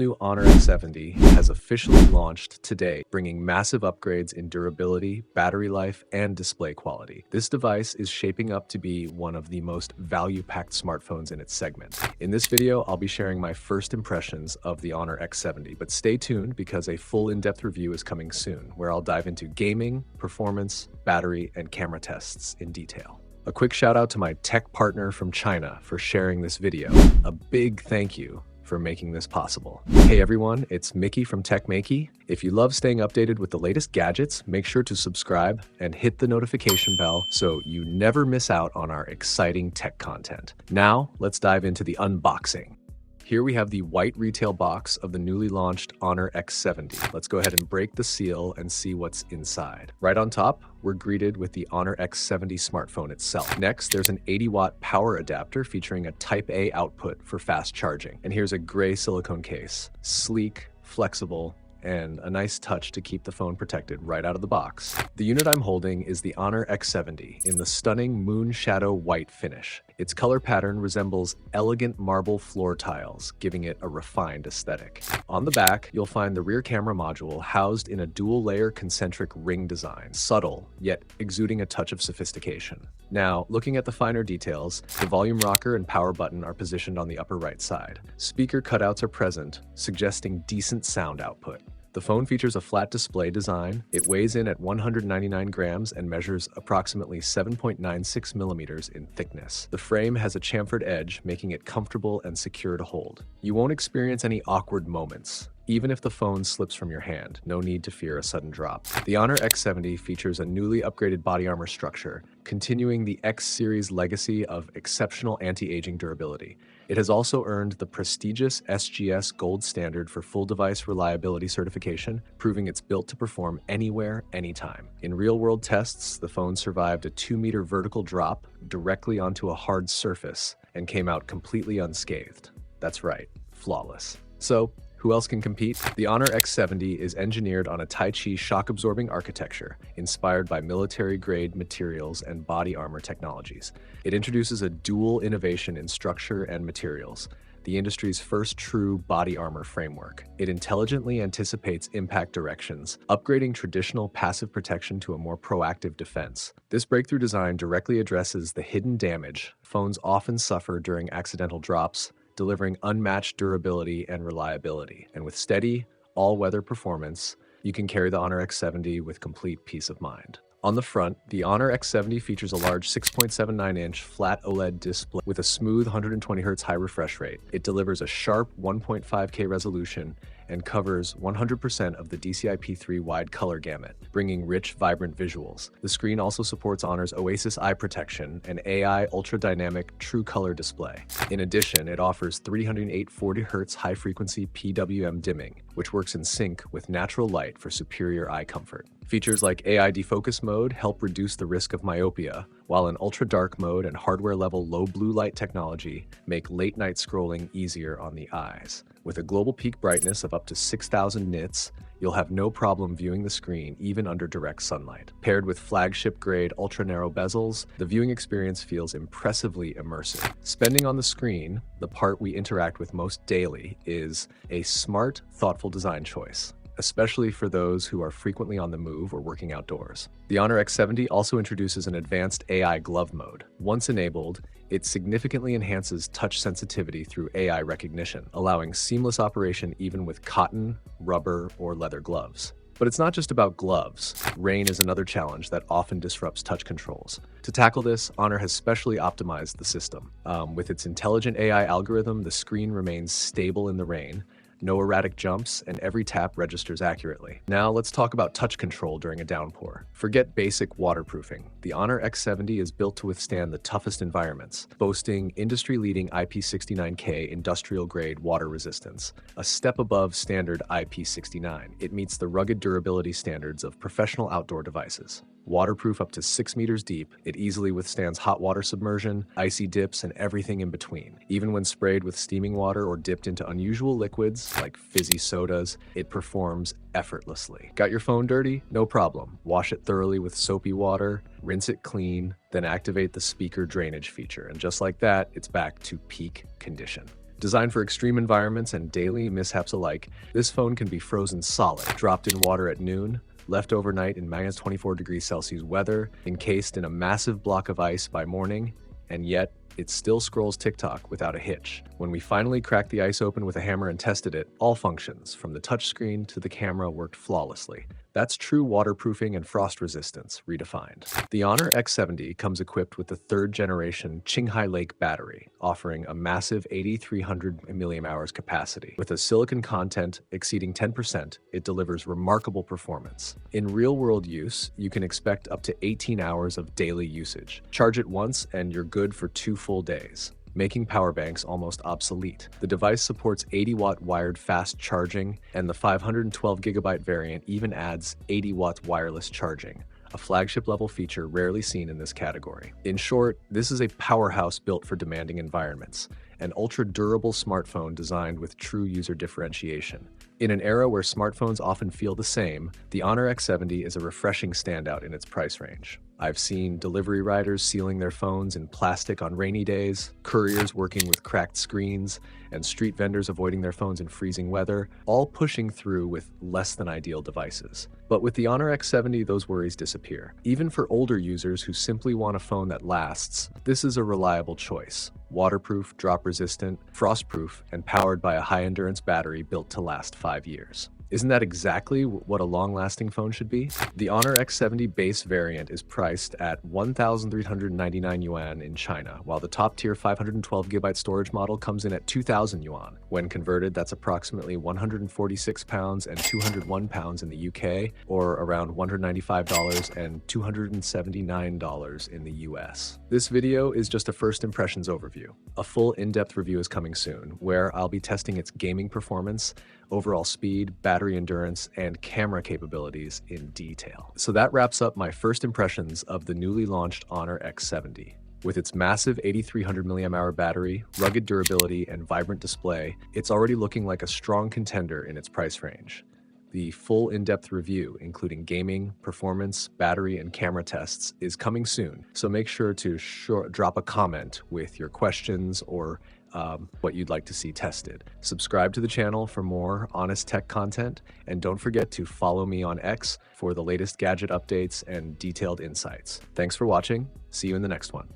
all-new Honor X70 has officially launched today, bringing massive upgrades in durability, battery life, and display quality. This device is shaping up to be one of the most value-packed smartphones in its segment. In this video, I'll be sharing my first impressions of the Honor X70, but stay tuned because a full in-depth review is coming soon, where I'll dive into gaming, performance, battery, and camera tests in detail. A quick shout out to my tech partner from China for sharing this video. A big thank you for making this possible. Hey everyone, it's Maiky from techmaiky. If you love staying updated with the latest gadgets, make sure to subscribe and hit the notification bell so you never miss out on our exciting tech content. Now, let's dive into the unboxing. Here we have the white retail box of the newly launched Honor X70. Let's go ahead and break the seal and see what's inside. Right on top, we're greeted with the Honor X70 smartphone itself. Next, there's an 80-watt power adapter featuring a Type A output for fast charging. And here's a gray silicone case. Sleek, flexible, and a nice touch to keep the phone protected right out of the box. The unit I'm holding is the Honor X70 in the stunning moon shadow white finish. Its color pattern resembles elegant marble floor tiles, giving it a refined aesthetic. On the back, you'll find the rear camera module housed in a dual-layer concentric ring design, subtle, yet exuding a touch of sophistication. Now, looking at the finer details, the volume rocker and power button are positioned on the upper right side. Speaker cutouts are present, suggesting decent sound output. The phone features a flat display design. It weighs in at 199 grams and measures approximately 7.96 millimeters in thickness. The frame has a chamfered edge, making it comfortable and secure to hold. You won't experience any awkward moments. Even if the phone slips from your hand, no need to fear a sudden drop. The Honor X70 features a newly upgraded body armor structure, continuing the X series legacy of exceptional anti-aging durability. It has also earned the prestigious SGS Gold Standard for full device reliability certification, proving it's built to perform anywhere, anytime. In real-world tests, the phone survived a 2-meter vertical drop directly onto a hard surface and came out completely unscathed. That's right, flawless. So, who else can compete? The Honor X70 is engineered on a Tai Chi shock-absorbing architecture inspired by military-grade materials and body armor technologies. It introduces a dual innovation in structure and materials, the industry's first true body armor framework. It intelligently anticipates impact directions, upgrading traditional passive protection to a more proactive defense. This breakthrough design directly addresses the hidden damage phones often suffer during accidental drops, delivering unmatched durability and reliability. And with steady, all-weather performance, you can carry the Honor X70 with complete peace of mind. On the front, the Honor X70 features a large 6.79-inch flat OLED display with a smooth 120Hz high refresh rate. It delivers a sharp 1.5K resolution and covers 100% of the DCI-P3 wide color gamut, bringing rich, vibrant visuals. The screen also supports Honor's Oasis eye protection and AI ultra-dynamic true color display. In addition, it offers 308 40Hz high-frequency PWM dimming, which works in sync with natural light for superior eye comfort. Features like AI defocus mode help reduce the risk of myopia, while an ultra-dark mode and hardware-level low blue light technology make late-night scrolling easier on the eyes. With a global peak brightness of up to 6,000 nits, you'll have no problem viewing the screen even under direct sunlight. Paired with flagship-grade ultra-narrow bezels, the viewing experience feels impressively immersive. Spending on the screen, the part we interact with most daily, is a smart, thoughtful design choice, especially for those who are frequently on the move or working outdoors. The Honor X70 also introduces an advanced AI glove mode. Once enabled, it significantly enhances touch sensitivity through AI recognition, allowing seamless operation even with cotton, rubber, or leather gloves. But it's not just about gloves. Rain is another challenge that often disrupts touch controls. To tackle this, Honor has specially optimized the system. With its intelligent AI algorithm, the screen remains stable in the rain, no erratic jumps, and every tap registers accurately. Now let's talk about touch control during a downpour. Forget basic waterproofing. The Honor X70 is built to withstand the toughest environments, boasting industry-leading IP69K industrial-grade water resistance, a step above standard IP69. It meets the rugged durability standards of professional outdoor devices. Waterproof up to 6 meters deep, it easily withstands hot water submersion, icy dips, and everything in between. Even when sprayed with steaming water or dipped into unusual liquids like fizzy sodas, it performs effortlessly. Got your phone dirty? No problem. Wash it thoroughly with soapy water, rinse it clean, then activate the speaker drainage feature. And just like that, it's back to peak condition. Designed for extreme environments and daily mishaps alike, this phone can be frozen solid, dropped in water at noon, left overnight in minus 24 degrees Celsius weather, encased in a massive block of ice by morning, and yet it still scrolls TikTok without a hitch. When we finally cracked the ice open with a hammer and tested it, all functions, from the touchscreen to the camera, worked flawlessly. That's true waterproofing and frost resistance redefined. The Honor X70 comes equipped with the third-generation Qinghai Lake battery, offering a massive 8,300 mAh capacity. With a silicone content exceeding 10%, it delivers remarkable performance. In real-world use, you can expect up to 18 hours of daily usage. Charge it once and you're good for 2 full days, making power banks almost obsolete. The device supports 80-watt wired fast charging, and the 512GB variant even adds 80-watt wireless charging, a flagship-level feature rarely seen in this category. In short, this is a powerhouse built for demanding environments, an ultra-durable smartphone designed with true user differentiation. In an era where smartphones often feel the same, the Honor X70 is a refreshing standout in its price range. I've seen delivery riders sealing their phones in plastic on rainy days, couriers working with cracked screens, and street vendors avoiding their phones in freezing weather, all pushing through with less than ideal devices. But with the Honor X70, those worries disappear. Even for older users who simply want a phone that lasts, this is a reliable choice. Waterproof, drop-resistant, frost-proof, and powered by a high-endurance battery built to last 5 years. Isn't that exactly what a long-lasting phone should be? The Honor X70 base variant is priced at 1,399 yuan in China, while the top-tier 512GB storage model comes in at 2,000 yuan. When converted, that's approximately 146 pounds and 201 pounds in the UK, or around $195 and $279 in the US. This video is just a first impressions overview. A full in-depth review is coming soon, where I'll be testing its gaming performance, overall speed, battery endurance, and camera capabilities in detail. So that wraps up my first impressions of the newly launched Honor X70. With its massive 8,300 mAh battery, rugged durability, and vibrant display, it's already looking like a strong contender in its price range. The full in-depth review, including gaming, performance, battery, and camera tests, is coming soon, so make sure to drop a comment with your questions or what you'd like to see tested. Subscribe to the channel for more honest tech content, and don't forget to follow me on X for the latest gadget updates and detailed insights. Thanks for watching. See you in the next one.